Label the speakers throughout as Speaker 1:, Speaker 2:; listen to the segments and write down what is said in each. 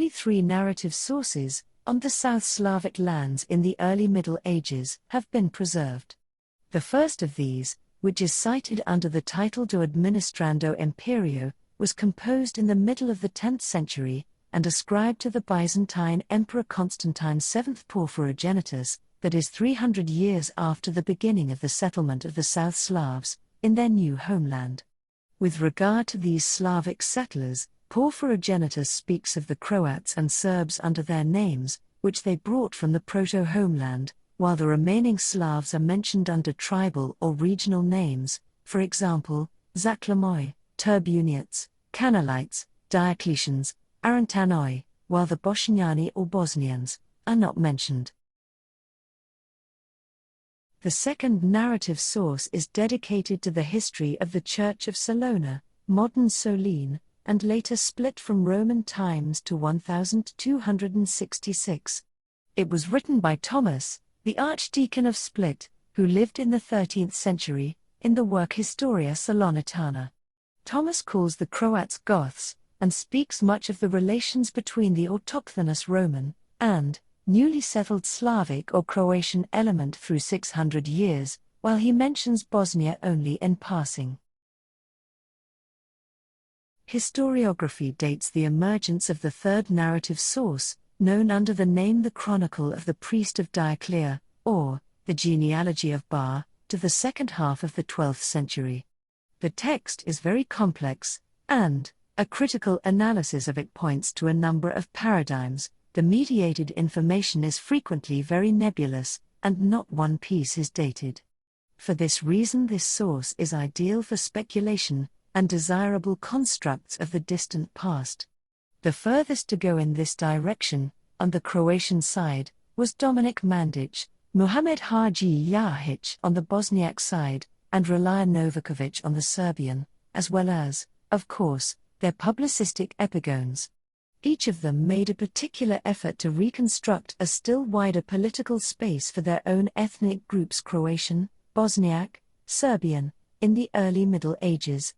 Speaker 1: only 3 narrative sources on the South Slavic lands in the early Middle Ages have been preserved. The first of these, which is cited under the title De Administrando Imperio, was composed in the middle of the 10th century and ascribed to the Byzantine Emperor Constantine's 7th Porphyrogenitus, that is 300 years after the beginning of the settlement of the South Slavs in their new homeland. With regard to these Slavic settlers, Porphyrogenitus speaks of the Croats and Serbs under their names, which they brought from the proto-homeland, while the remaining Slavs are mentioned under tribal or regional names, for example, Zachlumoi, Terbuniotes, Kanalites, Diocletians, Arentanoi, while the Bošnjaci or Bosnians are not mentioned. The second narrative source is dedicated to the history of the Church of Salona, modern Solin, and later split from Roman times to 1266. It was written by Thomas, the Archdeacon of Split, who lived in the 13th century, in the work Historia Salonitana. Thomas calls the Croats Goths, and speaks much of the relations between the autochthonous Roman and newly settled Slavic or Croatian element through 600 years, while he mentions Bosnia only in passing. Historiography dates the emergence of the third narrative source, known under the name the Chronicle of the Priest of Dioclea, or the Genealogy of Bar, to the second half of the 12th century. The text is very complex, and a critical analysis of it points to a number of paradigms. The mediated information is frequently very nebulous, and not one piece is dated. For this reason, this source is ideal for speculation and desirable constructs of the distant past. The furthest to go in this direction, on the Croatian side, was Dominik Mandić, Muhammad Haji Yahić on the Bosniak side, and Relija Novaković on the Serbian, as well as, of course, their publicistic epigones. Each of them made a particular effort to reconstruct a still wider political space for their own ethnic groups, Croatian, Bosniak, Serbian, in the early Middle Ages.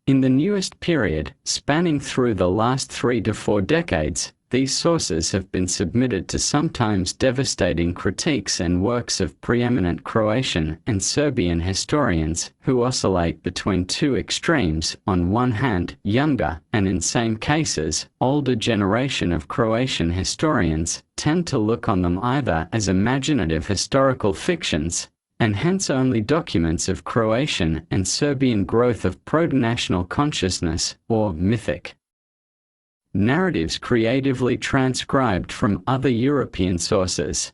Speaker 2: In the newest period, spanning through the last 3 to 4 decades, these sources have been submitted to sometimes devastating critiques and works of preeminent Croatian and Serbian historians who oscillate between 2 extremes: on one hand, younger, and in some cases, older generation of Croatian historians tend to look on them either as imaginative historical fictions, and hence only documents of Croatian and Serbian growth of proto-national consciousness, or mythic narratives creatively transcribed from other European sources.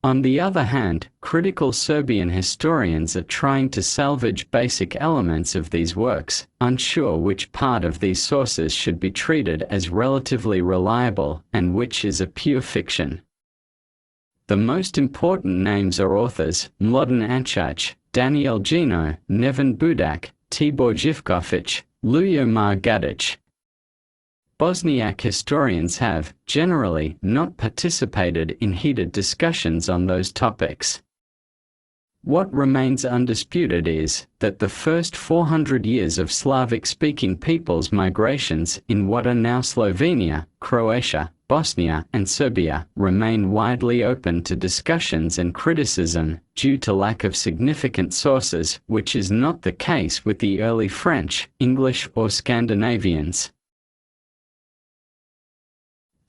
Speaker 2: On the other hand, critical Serbian historians are trying to salvage basic elements of these works, unsure which part of these sources should be treated as relatively reliable and which is a pure fiction. The most important names are authors Mladen Ančić, Daniel Gino, Neven Budak, Tibor Živković, Ljubomir Gadić. Bosniak historians have, generally, not participated in heated discussions on those topics. What remains undisputed is that the first 400 years of Slavic-speaking peoples' migrations in what are now Slovenia, Croatia, Bosnia, and Serbia remain widely open to discussions and criticism due to lack of significant sources, which is not the case with the early French, English, or Scandinavians.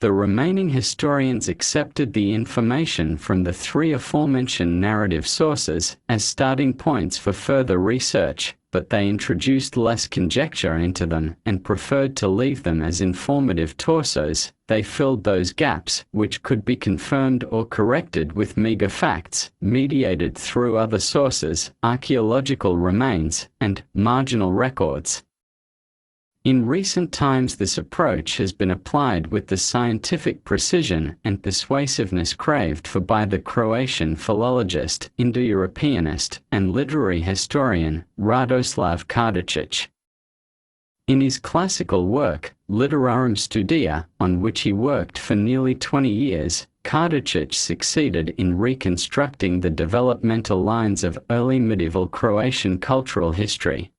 Speaker 2: The remaining historians accepted the information from the 3 aforementioned narrative sources as starting points for further research, but they introduced less conjecture into them and preferred to leave them as informative torsos. They filled those gaps, which could be confirmed or corrected with meager facts, mediated through other sources, archaeological remains, and marginal records. In recent times, this approach has been applied with the scientific precision and persuasiveness craved for by the Croatian philologist, Indo-Europeanist, and literary historian, Radoslav Karadzic. In his classical work, Literarum Studia, on which he worked for nearly 20 years, Karadzic succeeded in reconstructing the developmental lines of early medieval Croatian cultural history.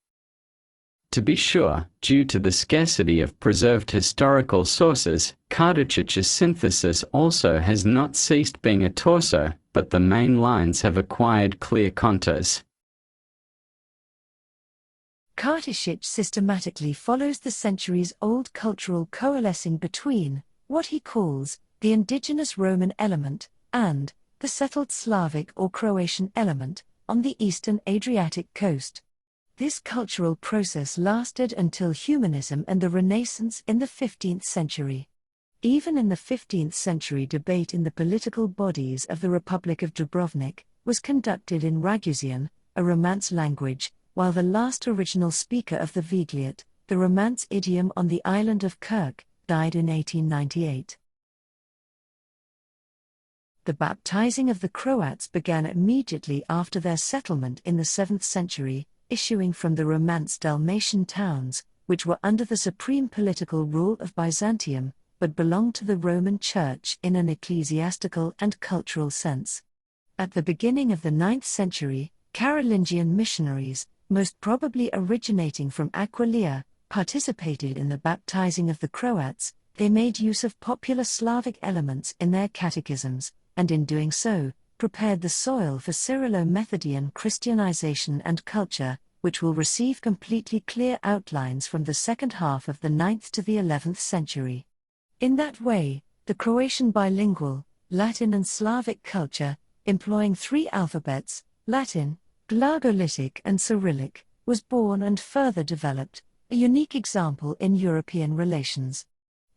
Speaker 2: To be sure, due to the scarcity of preserved historical sources, Kardicic's synthesis also has not ceased being a torso, but the main lines have acquired clear contours.
Speaker 1: Kardicic systematically follows the centuries-old cultural coalescing between what he calls the indigenous Roman element and the settled Slavic or Croatian element on the eastern Adriatic coast. This cultural process lasted until humanism and the Renaissance in the 15th century. Even in the 15th century, debate in the political bodies of the Republic of Dubrovnik was conducted in Ragusian, a Romance language, while the last original speaker of the Vigliot, the Romance idiom on the island of Kirk, died in 1898. The baptizing of the Croats began immediately after their settlement in the 7th century, issuing from the Romance Dalmatian towns, which were under the supreme political rule of Byzantium, but belonged to the Roman Church in an ecclesiastical and cultural sense. At the beginning of the 9th century, Carolingian missionaries, most probably originating from Aquileia, participated in the baptizing of the Croats. They made use of popular Slavic elements in their catechisms, and in doing so, prepared the soil for Cyrillo-Methodian Christianization and culture, which will receive completely clear outlines from the second half of the 9th to the 11th century. In that way, the Croatian bilingual, Latin and Slavic culture, employing three alphabets, Latin, Glagolitic and Cyrillic, was born and further developed, a unique example in European relations.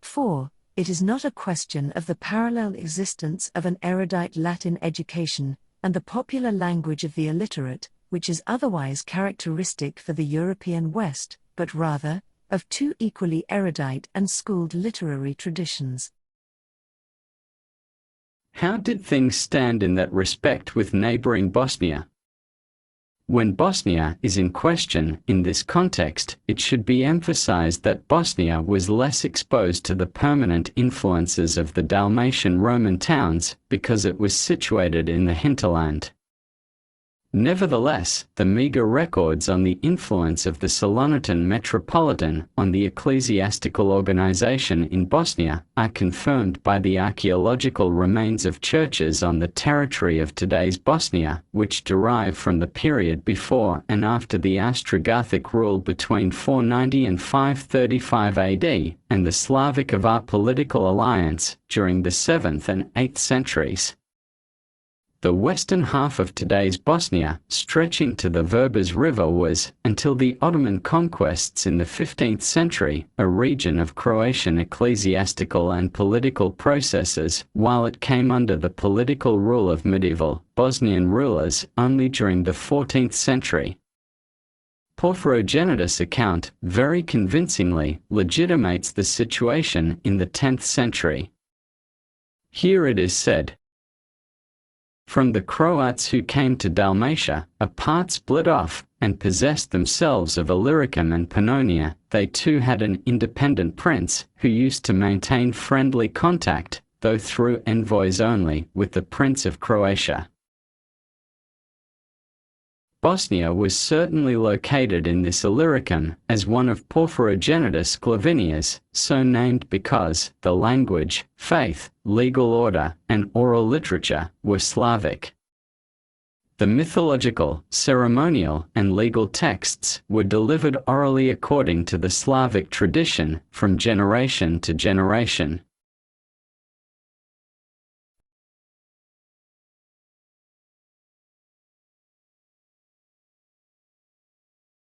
Speaker 1: 4. It is not a question of the parallel existence of an erudite Latin education, and the popular language of the illiterate, which is otherwise characteristic for the European West, but rather, of two equally erudite and schooled literary traditions.
Speaker 2: How did things stand in that respect with neighboring Bosnia? When Bosnia is in question in this context, it should be emphasized that Bosnia was less exposed to the permanent influences of the Dalmatian Roman towns because it was situated in the hinterland. Nevertheless, the meager records on the influence of the Salonitan Metropolitan on the ecclesiastical organization in Bosnia are confirmed by the archaeological remains of churches on the territory of today's Bosnia, which derive from the period before and after the Austro-Gothic rule between 490 and 535 AD, and the Slavic Avar political alliance during the 7th and 8th centuries. The western half of today's Bosnia, stretching to the Verbas River, was, until the Ottoman conquests in the 15th century, a region of Croatian ecclesiastical and political processes, while it came under the political rule of medieval Bosnian rulers only during the 14th century. Porphyrogenitus' account very convincingly legitimates the situation in the 10th century. Here it is said, "From the Croats who came to Dalmatia, a part split off, and possessed themselves of Illyricum and Pannonia. They too had an independent prince, who used to maintain friendly contact, though through envoys only, with the Prince of Croatia." Bosnia was certainly located in this Illyricum as one of Porphyrogenitus' Glavinias, so named because the language, faith, legal order, and oral literature were Slavic. The mythological, ceremonial, and legal texts were delivered orally according to the Slavic tradition from generation to generation.